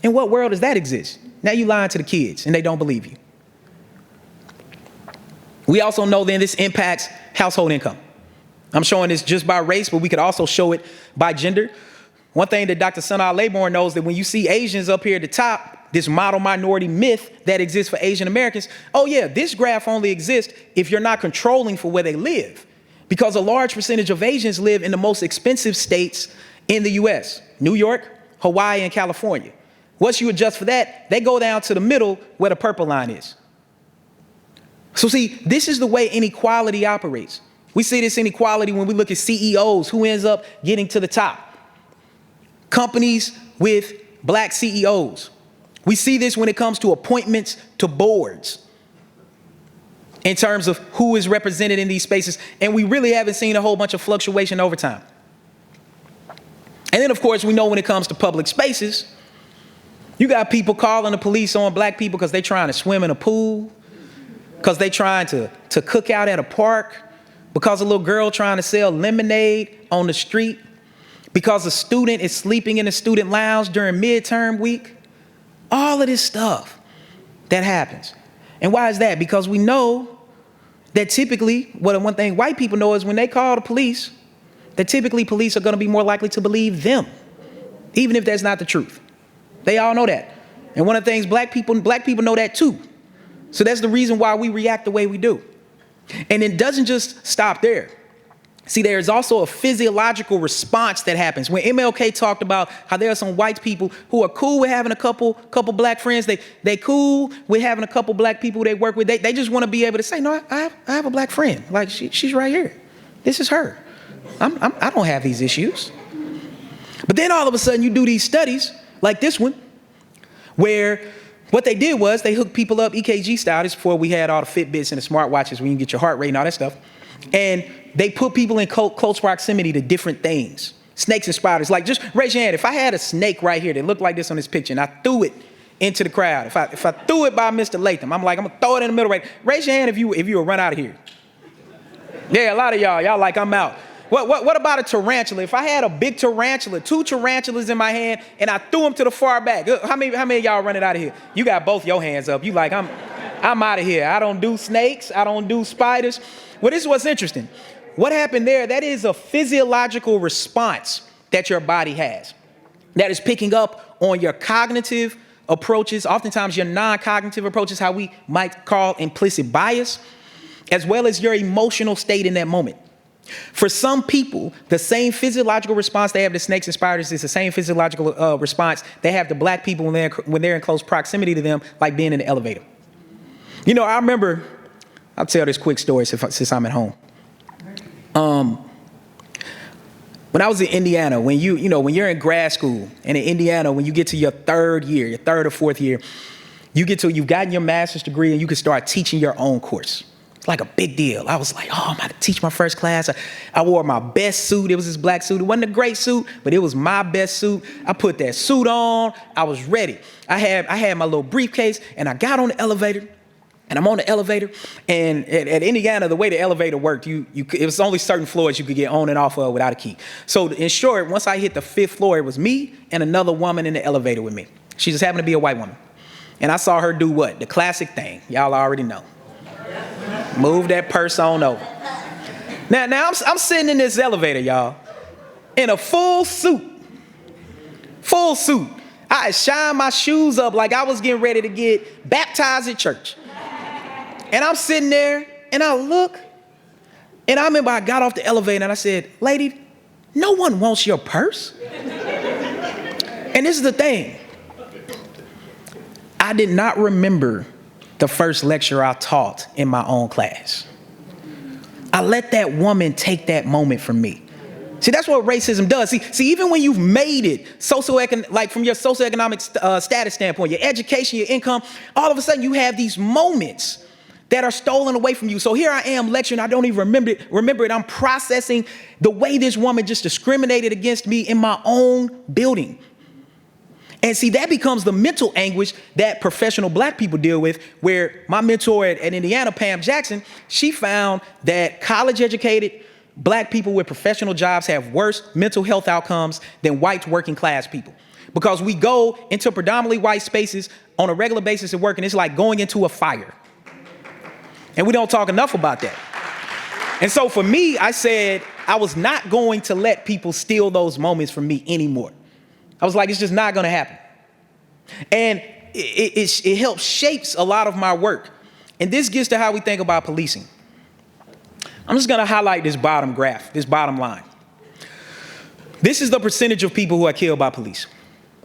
In what world does that exist? Now you lying to the kids and they don't believe you. We also know then this impacts household income. I'm showing this just by race, but we could also show it by gender. One thing that Dr. Sanaa Laybourne knows, that when you see Asians up here at the top, this model minority myth that exists for Asian Americans, oh yeah, this graph only exists if you're not controlling for where they live. Because a large percentage of Asians live in the most expensive states in the US, New York, Hawaii, and California. Once you adjust for that, they go down to the middle where the purple line is. So see, this is the way inequality operates. We see this inequality when we look at CEOs, who ends up getting to the top. Companies with black CEOs. We see this when it comes to appointments to boards, in terms of who is represented in these spaces. And we really haven't seen a whole bunch of fluctuation over time. And then, of course, we know when it comes to public spaces, you got people calling the police on black people because they're trying to swim in a pool, because they're trying to cook out at a park, because a little girl trying to sell lemonade on the street, because a student is sleeping in a student lounge during midterm week. All of this stuff that happens. And why is that? Because we know that typically, one thing white people know is when they call the police, that typically police are going to be more likely to believe them, even if that's not the truth. They all know that. And one of the things black people know that too. So that's the reason why we react the way we do. And it doesn't just stop there. See, there's also a physiological response that happens. When MLK talked about how there are some white people who are cool with having a couple black friends, they cool with having a couple black people they work with. They just want to be able to say, no, I have a black friend. Like she's right here. This is her. I don't have these issues. But then all of a sudden you do these studies like this one, where What they did was they hooked people up EKG style. This is before we had all the Fitbits and the smartwatches where you can get your heart rate and all that stuff. And they put people in close proximity to different things. Snakes and spiders. Like, just raise your hand. If I had a snake right here that looked like this on this picture and I threw it into the crowd, if I threw it by Mr. Latham, I'm going to throw it in the middle right. Raise your hand if you would run out of here. Yeah, a lot of y'all like, I'm out. What about a tarantula? If I had a big tarantula, 2 tarantulas in my hand, and I threw them to the far back, how many of y'all running out of here? You got both your hands up. You like, I'm out of here. I don't do snakes. I don't do spiders. Well, this is what's interesting. What happened there, that is a physiological response that your body has that is picking up on your cognitive approaches, oftentimes your non-cognitive approaches, how we might call implicit bias, as well as your emotional state in that moment. For some people, the same physiological response they have to snakes and spiders is the same physiological response they have to black people when they're in close proximity to them, like being in the elevator. You know, I remember, I'll tell this quick story since I'm at home. When I was in Indiana, when you're in grad school, and in Indiana, when you get to your third or fourth year, you've gotten your master's degree and you can start teaching your own course. Like a big deal. I was like, oh, I'm about to teach my first class. I wore my best suit. It was this black suit. It wasn't a great suit, but it was my best suit. I put that suit on. I was ready. I had my little briefcase, and I got on the elevator, and I'm on the elevator. And at Indiana, the way the elevator worked, it was only certain floors you could get on and off of without a key. So in short, once I hit the 5th floor, it was me and another woman in the elevator with me. She just happened to be a white woman. And I saw her do what? The classic thing. Y'all already know. Move that purse on over. Now I'm sitting in this elevator, y'all, in a full suit. Full suit. I shined my shoes up like I was getting ready to get baptized at church. And I'm sitting there, and I look, and I remember I got off the elevator, and I said, lady, no one wants your purse. And this is the thing. I did not remember the first lecture I taught in my own class. I let that woman take that moment from me. See, that's what racism does. See, even when you've made it like from your socioeconomic status standpoint, your education, your income, all of a sudden you have these moments that are stolen away from you. So here I am lecturing, I don't even remember it. I'm processing the way this woman just discriminated against me in my own building. And see, that becomes the mental anguish that professional black people deal with, where my mentor at Indiana, Pam Jackson, she found that college-educated black people with professional jobs have worse mental health outcomes than white working class people. Because we go into predominantly white spaces on a regular basis at work, and it's like going into a fire. And we don't talk enough about that. And so for me, I said I was not going to let people steal those moments from me anymore. I was like, it's just not going to happen. And it helps shapes a lot of my work. And this gets to how we think about policing. I'm just going to highlight this bottom graph, this bottom line. This is the percentage of people who are killed by police.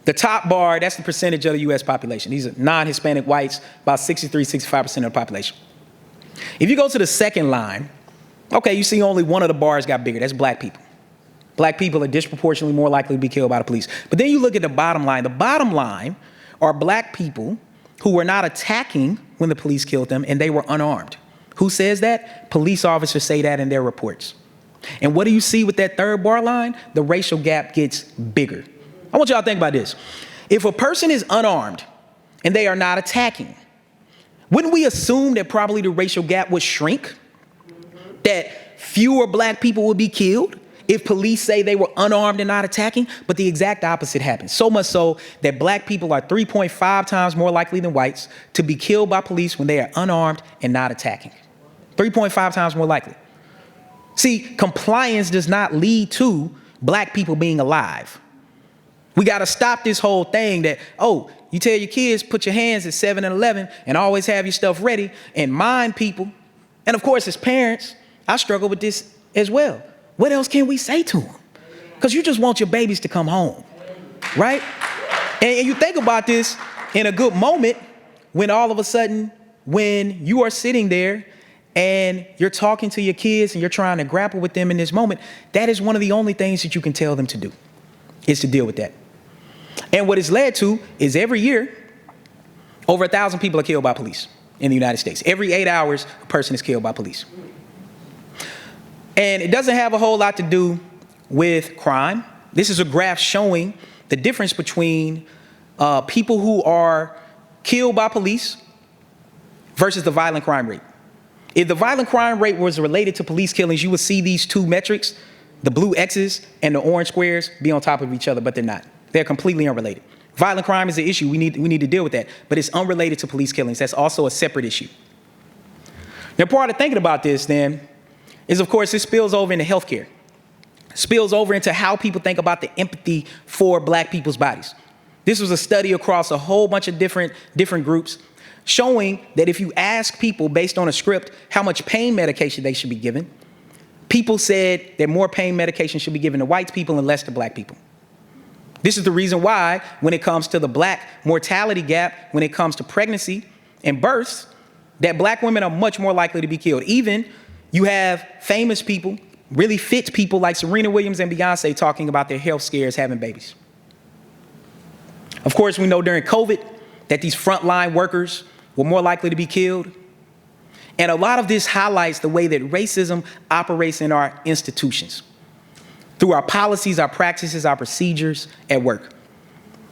The top bar, that's the percentage of the U.S. population. These are non-Hispanic whites, about 63-65% of the population. If you go to the second line, okay, you see only one of the bars got bigger. That's black people. Black people are disproportionately more likely to be killed by the police. But then you look at the bottom line. The bottom line are black people who were not attacking when the police killed them, and they were unarmed. Who says that? Police officers say that in their reports. And what do you see with that third bar line? The racial gap gets bigger. I want y'all to think about this. If a person is unarmed and they are not attacking, wouldn't we assume that probably the racial gap would shrink? That fewer black people would be killed if police say they were unarmed and not attacking? But the exact opposite happens. So much so that black people are 3.5 times more likely than whites to be killed by police when they are unarmed and not attacking. 3.5 times more likely. See, compliance does not lead to black people being alive. We got to stop this whole thing that, oh, you tell your kids, put your hands at 7 and 11 and always have your stuff ready and mind people. And of course, as parents, I struggle with this as well. What else can we say to them? Because you just want your babies to come home, right? And you think about this in a good moment when all of a sudden, when you are sitting there and you're talking to your kids and you're trying to grapple with them in this moment, that is one of the only things that you can tell them to do, is to deal with that. And what it's led to is every year, Over 1,000 people are killed by police in the United States. Every 8 hours, a person is killed by police. And it doesn't have a whole lot to do with crime. This is a graph showing the difference between people who are killed by police versus the violent crime rate. If the violent crime rate was related to police killings, you would see these two metrics, the blue X's and the orange squares, be on top of each other, but they're not. They're completely unrelated. Violent crime is an issue. We need to deal with that, but it's unrelated to police killings. That's also a separate issue. Now, part of thinking about this then is, of course, this spills over into healthcare. Spills over into how people think about the empathy for Black people's bodies. This was a study across a whole bunch of different groups showing that if you ask people based on a script how much pain medication they should be given, people said that more pain medication should be given to white people and less to Black people. This is the reason why when it comes to the Black mortality gap, when it comes to pregnancy and births, that Black women are much more likely to be killed. Even you have famous people, really fit people like Serena Williams and Beyonce talking about their health scares having babies. Of course, we know during COVID that these frontline workers were more likely to be killed. And a lot of this highlights the way that racism operates in our institutions, through our policies, our practices, our procedures at work.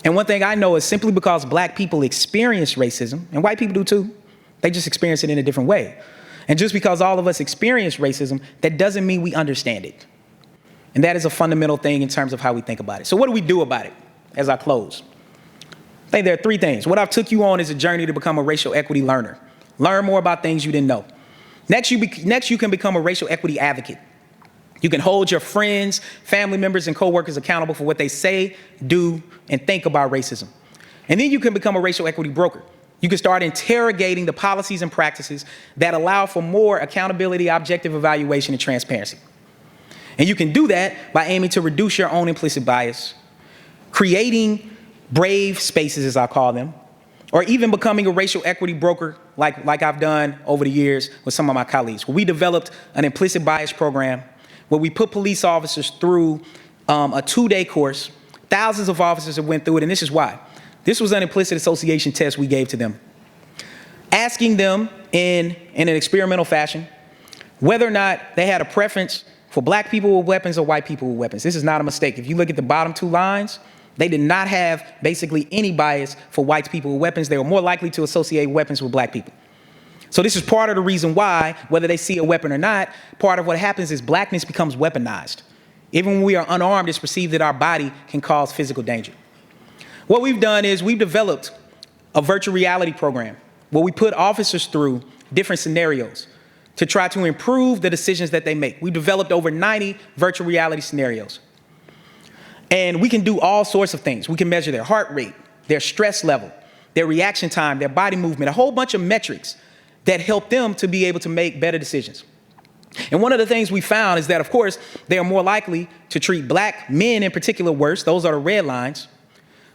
And one thing I know is simply because Black people experience racism, and white people do too, they just experience it in a different way. And just because all of us experience racism, that doesn't mean we understand it. And that is a fundamental thing in terms of how we think about it. So what do we do about it as I close? I think there are three things. What I've took you on is a journey to become a racial equity learner. Learn more about things you didn't know. Next, you can become a racial equity advocate. You can hold your friends, family members, and coworkers accountable for what they say, do, and think about racism. And then you can become a racial equity broker. You can start interrogating the policies and practices that allow for more accountability, objective evaluation, and transparency. And you can do that by aiming to reduce your own implicit bias, creating brave spaces, as I call them, or even becoming a racial equity broker like I've done over the years with some of my colleagues. We developed an implicit bias program where we put police officers through a 2-day course. Thousands of officers have went through it, and this is why. This was an implicit association test we gave to them, asking them in an experimental fashion whether or not they had a preference for Black people with weapons or white people with weapons. This is not a mistake. If you look at the bottom two lines, they did not have basically any bias for white people with weapons. They were more likely to associate weapons with Black people. So this is part of the reason why, whether they see a weapon or not, part of what happens is Blackness becomes weaponized. Even when we are unarmed, it's perceived that our body can cause physical danger. What we've done is we've developed a virtual reality program where we put officers through different scenarios to try to improve the decisions that they make. We've developed over 90 virtual reality scenarios. And we can do all sorts of things. We can measure their heart rate, their stress level, their reaction time, their body movement, a whole bunch of metrics that help them to be able to make better decisions. And one of the things we found is that, of course, they are more likely to treat Black men in particular worse. Those are the red lines,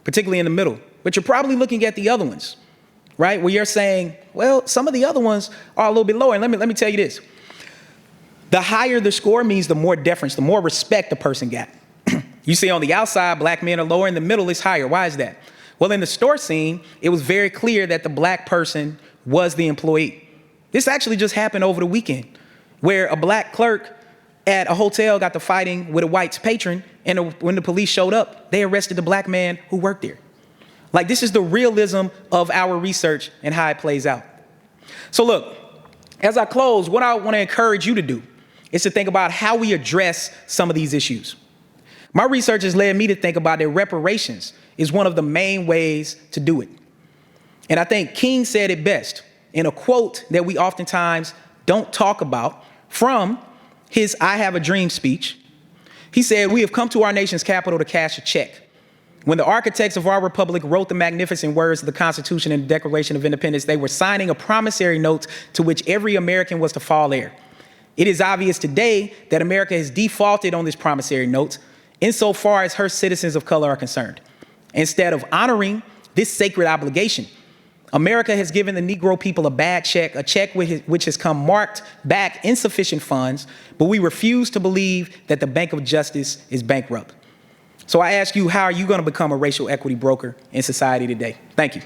particularly in the middle. But you're probably looking at the other ones, right? Where you're saying, well, some of the other ones are a little bit lower. And let me tell you this. The higher the score means the more deference, the more respect the person got. You see on the outside, Black men are lower, in the middle is higher. Why is that? Well, in the store scene, it was very clear that the Black person was the employee. This actually just happened over the weekend, where a Black clerk at a hotel got to fighting with a white patron, and when the police showed up, they arrested the Black man who worked there. Like, this is the realism of our research and how it plays out. So look, as I close, what I want to encourage you to do is to think about how we address some of these issues. My research has led me to think about that reparations is one of the main ways to do it. And I think King said it best in a quote that we oftentimes don't talk about from his I Have a Dream speech. He said, "We have come to our nation's capital to cash a check. When the architects of our republic wrote the magnificent words of the Constitution and the Declaration of Independence, they were signing a promissory note to which every American was to fall heir. It is obvious today that America has defaulted on this promissory note insofar as her citizens of color are concerned. Instead of honoring this sacred obligation, America has given the Negro people a bad check, a check which has come marked back insufficient funds, but we refuse to believe that the Bank of Justice is bankrupt." So I ask you, how are you going to become a racial equity broker in society today? Thank you.